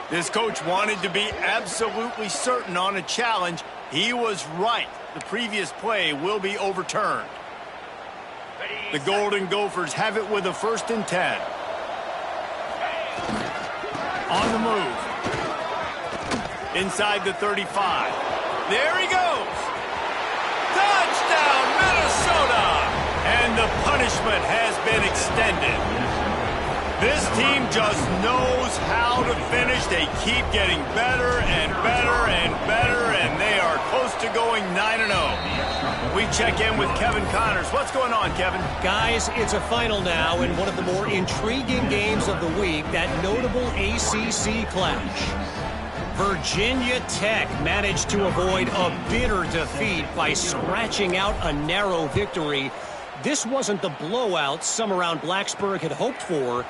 This coach wanted to be absolutely certain on a challenge. He was right. The previous play will be overturned. The Golden Gophers have it with a 1st and 10. On the move. Inside the 35. There he goes. Touchdown, Minnesota! And the punishment has been extended. This team just knows how to finish. They keep getting better and better and better, and they are close to going 9-0. We check in with Kevin Connors. What's going on, Kevin?
Guys, it's a final now in one of the more intriguing games of the week, that notable ACC clash. Virginia Tech managed to avoid a bitter defeat by scratching out a narrow victory. This wasn't the blowout some around Blacksburg had hoped for,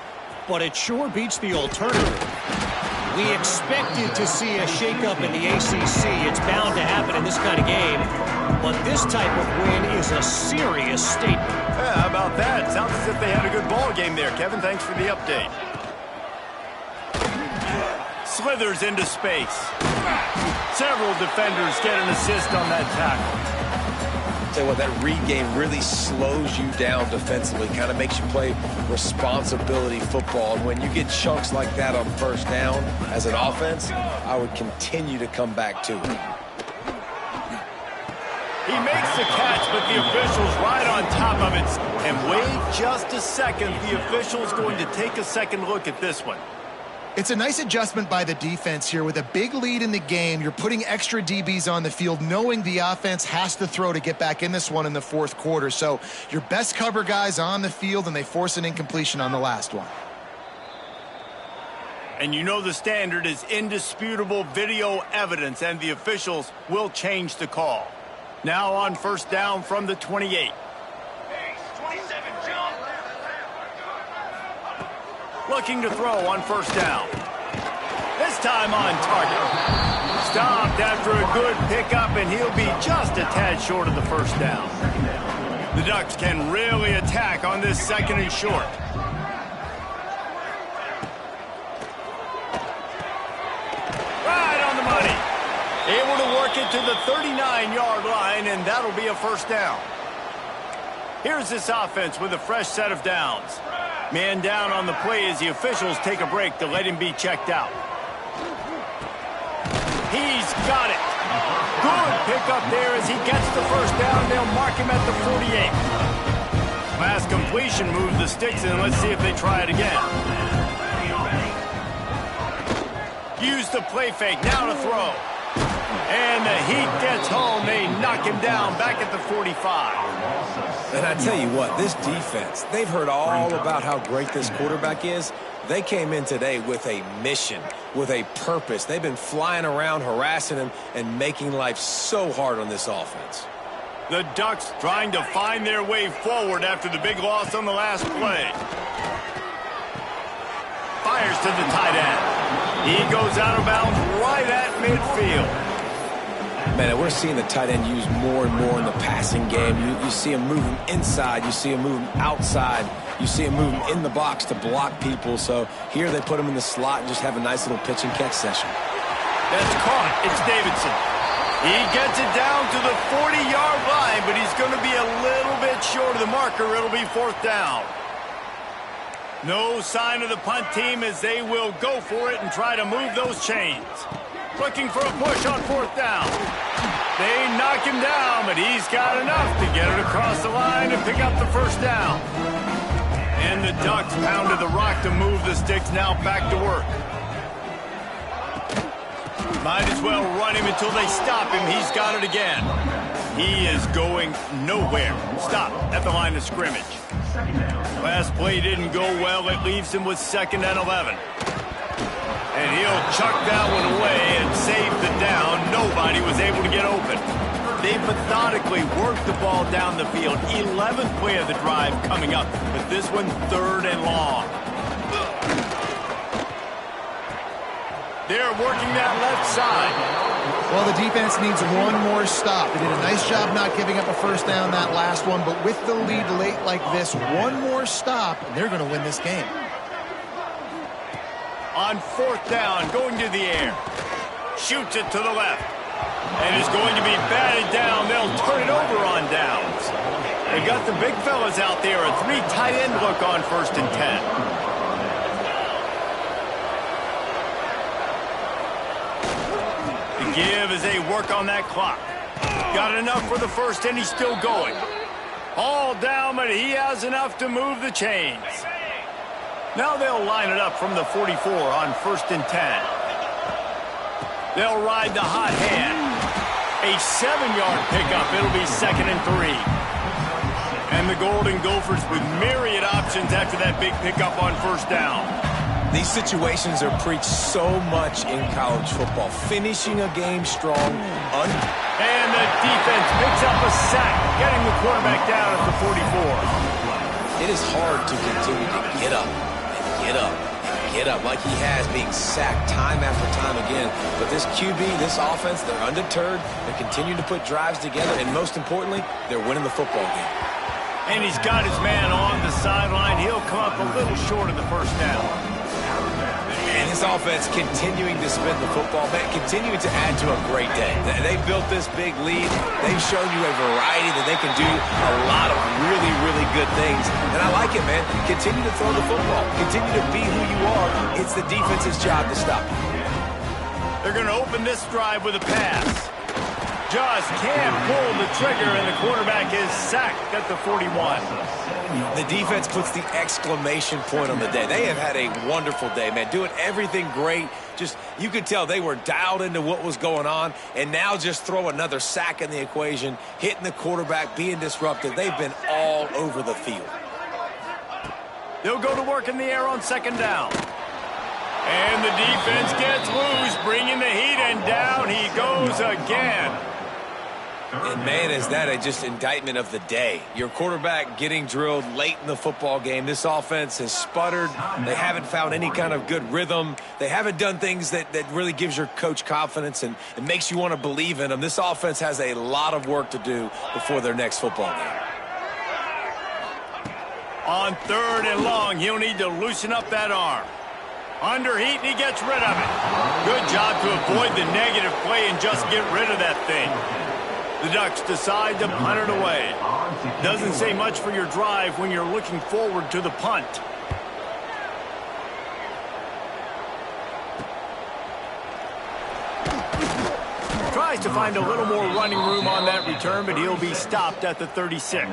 but it sure beats the alternative. We expected to see a shakeup in the ACC. It's bound to happen in this kind of game. But this type of win is a serious statement.
Yeah, how about that? Sounds as if they had a good ball game there, Kevin. Thanks for the update. Slithers into space. Several defenders get an assist on that tackle.
Tell you what, that read game really slows you down defensively, kind of makes you play responsibility football. And when you get chunks like that on first down as an offense, I would continue to come back to it.
He makes the catch, but the official's right on top of it. And wait just a second. The official's going to take a second look at this one.
It's a nice adjustment by the defense here. With a big lead in the game, you're putting extra DBs on the field, knowing the offense has to throw to get back in this one in the 4th quarter. So your best cover guys on the field, and they force an incompletion on the last one.
And you know the standard is indisputable video evidence, and the officials will change the call. Now on first down from the 28. Looking to throw on first down. This time on target. Stopped after a good pickup, and he'll be just a tad short of the first down. The Ducks can really attack on this 2nd and short. Right on the money. Able to work it to the 39-yard line, and that'll be a first down. Here's this offense with a fresh set of downs. Man down on the play as the officials take a break to let him be checked out. He's got it. Good pickup there as he gets the first down. They'll mark him at the 48. Pass completion moves the sticks in. Let's see if they try it again. Use the play fake. Now to throw. And the heat gets home. They knock him down back at the 45.
And I tell you what, this defense, they've heard all about how great this quarterback is. They came in today with a mission, with a purpose. They've been flying around, harassing him, and making life so hard on this offense.
The Ducks trying to find their way forward after the big loss on the last play. Fires to the tight end. He goes out of bounds right at midfield.
Man, we're seeing the tight end used more and more in the passing game. You see him moving inside. You see him moving outside. You see him moving in the box to block people. So here they put him in the slot and just have a nice little pitch and catch session.
That's caught. It's Davidson. He gets it down to the 40-yard line, but he's going to be a little bit short of the marker. It'll be fourth down. No sign of the punt team as they will go for it and try to move those chains. Looking for a push on fourth down. They knock him down, but he's got enough to get it across the line and pick up the first down. And the Ducks pounded the rock to move the sticks. Now back to work. Might as well run him until they stop him. He's got it again. He is going nowhere. Stop at the line of scrimmage. Last play didn't go well. It leaves him with 2nd and 11. And he'll chuck that one away and save the down. Nobody was able to get open. They methodically worked the ball down the field. 11th play of the drive coming up. But this one, 3rd and long. They're working that left side.
Well, the defense needs one more stop. They did a nice job not giving up a first down that last one, but with the lead late like this, one more stop, and they're going to win this game.
On fourth down, going to the air. Shoots it to the left. And is going to be batted down. They'll turn it over on downs. They got the big fellas out there. A 3 tight end look on 1st and 10. The give as they work on that clock. Got enough for the first, and he's still going. All down, but he has enough to move the chains. Now they'll line it up from the 44 on 1st and 10. They'll ride the hot hand. A 7-yard pickup. It'll be 2nd and 3. And the Golden Gophers with myriad options after that big pickup on 1st down.
These situations are preached so much in college football. Finishing a game strong.
And the defense picks up a sack, getting the quarterback down at the 44.
It is hard to continue to get up and get up and get up like he has, being sacked time after time again. But this QB, this offense, they're undeterred. They're continuing to put drives together, and most importantly, they're winning the football game.
And he's got his man on the sideline. He'll come up a little short of the first down.
And this offense continuing to spin the football, man, continuing to add to a great day. They built this big lead. They've shown you a variety that they can do a lot of really, really good things. And I like it, man. Continue to throw the football. Continue to be who you are. It's the defense's job to stop you.
They're going to open this drive with a pass. Just can't pull the trigger, and the quarterback is sacked at the 41.
The defense puts the exclamation point on the day. They have had a wonderful day, man, doing everything great. Just, you could tell they were dialed into what was going on, and now just throw another sack in the equation, hitting the quarterback, being disruptive. They've been all over the field.
They'll go to work in the air on 2nd down. And the defense gets loose, bringing the heat, and down he goes again.
And, man, is that a just indictment of the day. Your quarterback getting drilled late in the football game. This offense has sputtered. They haven't found any kind of good rhythm. They haven't done things that really gives your coach confidence and makes you want to believe in them. This offense has a lot of work to do before their next football game.
On 3rd and long, he'll need to loosen up that arm. Under heat, and he gets rid of it. Good job to avoid the negative play and just get rid of that thing. The Ducks decide to punt it away. Doesn't say much for your drive when you're looking forward to the punt. tries to find a little more running room on that return, but he'll be stopped at the 36.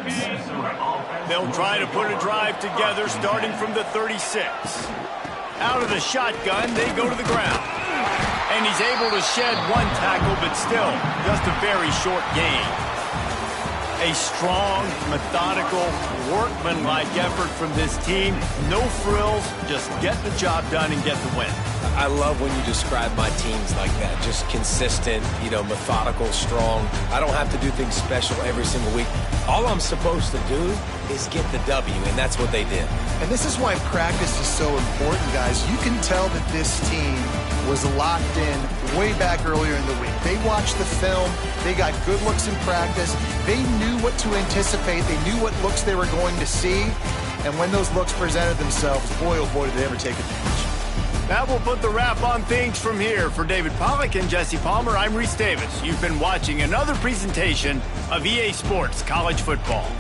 They'll try to put a drive together starting from the 36. Out of the shotgun, they go to the ground. And he's able to shed one tackle, but still, just a very short gain. A strong, methodical, workmanlike effort from this team. No frills, just get the job done and get the win.
I love when you describe my teams like that. Just consistent, methodical, strong. I don't have to do things special every single week. All I'm supposed to do is get the W, and that's what they did.
And this is why practice is so important, guys. You can tell that this team was locked in way back earlier in the week. They watched the film. They got good looks in practice. They knew what to anticipate. They knew what looks they were going to see. And when those looks presented themselves, boy, oh boy, did they ever take advantage.
That will put the wrap on things from here. For David Pollack and Jesse Palmer, I'm Reese Davis. You've been watching another presentation of EA Sports College Football.